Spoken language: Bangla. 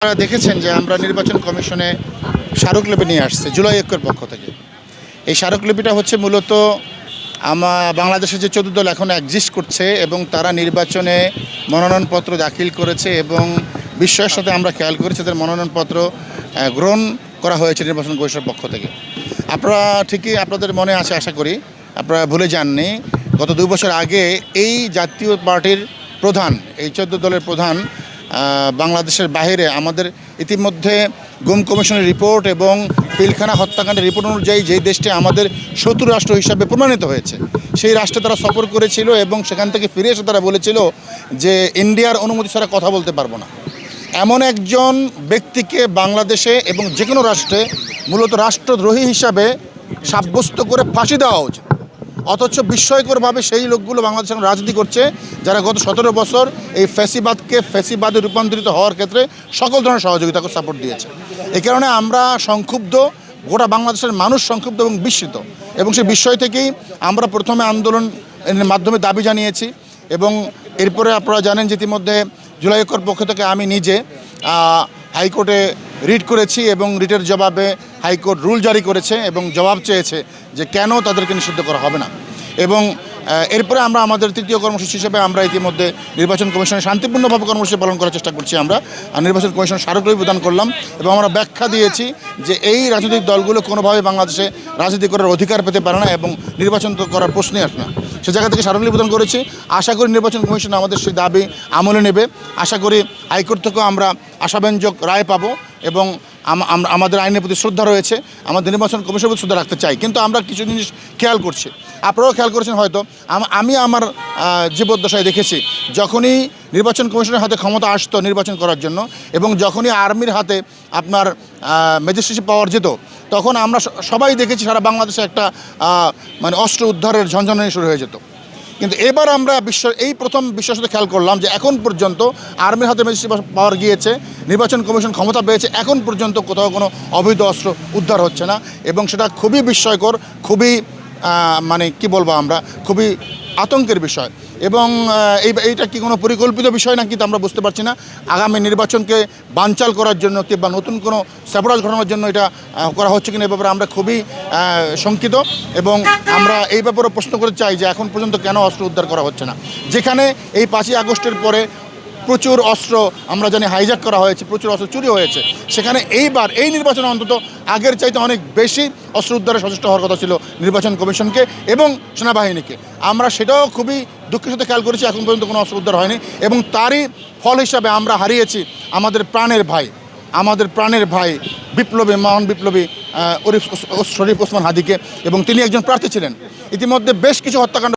আপনারা দেখেছেন যে আমরা নির্বাচন কমিশনে স্মারকলিপি নিয়ে আসছি জুলাই ঐক্যের পক্ষ থেকে। এই স্মারকলিপিটা হচ্ছে মূলত বাংলাদেশের যে 14 দল এখন এক্সিস্ট করছে এবং তারা নির্বাচনে মনোনয়নপত্র দাখিল করেছে এবং বিস্ময়ের সাথে আমরা খেয়াল করেছি তাদের মনোনয়নপত্র গ্রহণ করা হয়েছে নির্বাচন কমিশনের পক্ষ থেকে। আপনারা ঠিকই আপনাদের মনে আছে, আশা করি আপনারা ভুলে যাননি, গত 2 বছর আগে এই জাতীয় পার্টির প্রধান, এই 14 দলের প্রধান বাংলাদেশের বাইরে আমাদের ইতিমধ্যে গুম কমিশনের রিপোর্ট এবং পিলখানা হত্যাকাণ্ডের রিপোর্ট অনুযায়ী যেই দেশটি আমাদের শত্রু রাষ্ট্র হিসাবে প্রমাণিত হয়েছে সেই রাষ্ট্রে তারা সফর করেছিল এবং সেখান থেকে ফিরে এসে তারা বলেছিল যে ইন্ডিয়ার অনুমতি ছাড়া কথা বলতে পারবো না। এমন একজন ব্যক্তিকে বাংলাদেশে এবং যে কোনো রাষ্ট্রে মূলত রাষ্ট্রদ্রোহী হিসাবে সাব্যস্ত করে ফাঁসি দেওয়া উচিত। অথচ বিস্ময়করভাবে সেই লোকগুলো বাংলাদেশে রাজনীতি করছে যারা গত 17 বছর এই ফ্যাসিবাদে রূপান্তরিত হওয়ার ক্ষেত্রে সকল ধরনের সহযোগিতাকে সাপোর্ট দিয়েছে। এই কারণে আমরা সংক্ষুব্ধ, গোটা বাংলাদেশের মানুষ সংক্ষুব্ধ এবং বিস্মিত, এবং সেই বিষয় থেকেই আমরা প্রথমে আন্দোলনের মাধ্যমে দাবি জানিয়েছি এবং এরপরে আপনারা জানেন যে ইতিমধ্যে জুলাই ঐক্যের পক্ষ থেকে আমি নিজে হাইকোর্টে রিট করেছি এবং রিটের জবাবে হাইকোর্ট রুল জারি করেছে এবং জবাব চেয়েছে যে কেন তাদেরকে নিষিদ্ধ করা হবে না। এবং এরপরে আমরা আমাদের তৃতীয় কর্মসূচি হিসেবে আমরা ইতিমধ্যে নির্বাচন কমিশনে শান্তিপূর্ণভাবে কর্মসূচি পালন করার চেষ্টা করছি। আমরা নির্বাচন কমিশন স্মারকলিপি প্রদান করলাম এবং আমরা ব্যাখ্যা দিয়েছি যে এই রাজনৈতিক দলগুলো কোনোভাবে বাংলাদেশে রাজনীতি করার অধিকার পেতে পারে না এবং নির্বাচন তো করার প্রশ্নই আসে না। সে জায়গা থেকে স্মারকলিপি প্রদান করেছি। আশা করি নির্বাচন কমিশন আমাদের সেই দাবি আমলে নেবে। আশা করি হাইকোর্ট থেকেও আমরা আশাব্যঞ্জক রায় পাবো এবং আমাদের আইনের প্রতি শ্রদ্ধা রয়েছে, আমাদের নির্বাচন কমিশনের প্রতি শ্রদ্ধা রাখতে চাই। কিন্তু আমরা কিছু জিনিস খেয়াল করছি, আপনারাও খেয়াল করেছেন হয়তো। আমি আমার জীবদ্দশায় দেখেছি যখনই নির্বাচন কমিশনের হাতে ক্ষমতা আসতো নির্বাচন করার জন্য এবং যখনই আর্মির হাতে আপনার ম্যাজিস্ট্রেসি পাওয়ার যেত, তখন আমরা সবাই দেখেছি সারা বাংলাদেশে একটা মানে অস্ত্র উদ্ধারের ঝনঝনানি শুরু হয়ে যেত। কিন্তু এবার আমরা এই প্রথম বিশ্বের সাথে খেয়াল করলাম যে এখন পর্যন্ত আর্মির হাতে ম্যাজিস্ট্রেসি পাওয়ার গিয়েছে, নির্বাচন কমিশন ক্ষমতা পেয়েছে, এখন পর্যন্ত কোথাও কোনো অবৈধ অস্ত্র উদ্ধার হচ্ছে না এবং সেটা খুবই বিস্ময়কর, খুবই মানে কি বলবো আমরা, খুবই আতঙ্কের বিষয়। এবং এইটা কি কোনো পরিকল্পিত বিষয় নাকি তা আমরা বুঝতে পারছি না। আগামী নির্বাচনকে বানচাল করার জন্য কিংবা নতুন কোনো স্যাবোটাজ ঘটানোর জন্য এটা করা হচ্ছে কিনা, এই ব্যাপারে আমরা খুবই শঙ্কিত এবং আমরা এই ব্যাপারে প্রশ্ন করতে চাই যে এখন পর্যন্ত কেন অস্ত্র উদ্ধার করা হচ্ছে না, যেখানে এই 5ই আগস্টের পরে প্রচুর অস্ত্র আমরা জানি হাইজ্যাক করা হয়েছে, প্রচুর অস্ত্র চুরি হয়েছে। সেখানে এইবার এই নির্বাচনে অন্তত আগের চাইতে অনেক বেশি অস্ত্র উদ্ধারে সচেষ্ট হওয়ার কথা ছিল নির্বাচন কমিশনকে এবং সেনাবাহিনীকে। আমরা সেটাও খুবই দুঃখের সাথে খেয়াল করেছি, এখন পর্যন্ত কোনো অস্ত্র উদ্ধার হয়নি এবং তারই ফল হিসাবে আমরা হারিয়েছি আমাদের প্রাণের ভাই বিপ্লবী, মহান বিপ্লবী শরীফ ওসমান হাদিকে, এবং তিনি একজন প্রার্থী ছিলেন। ইতিমধ্যে বেশ কিছু হত্যাকাণ্ড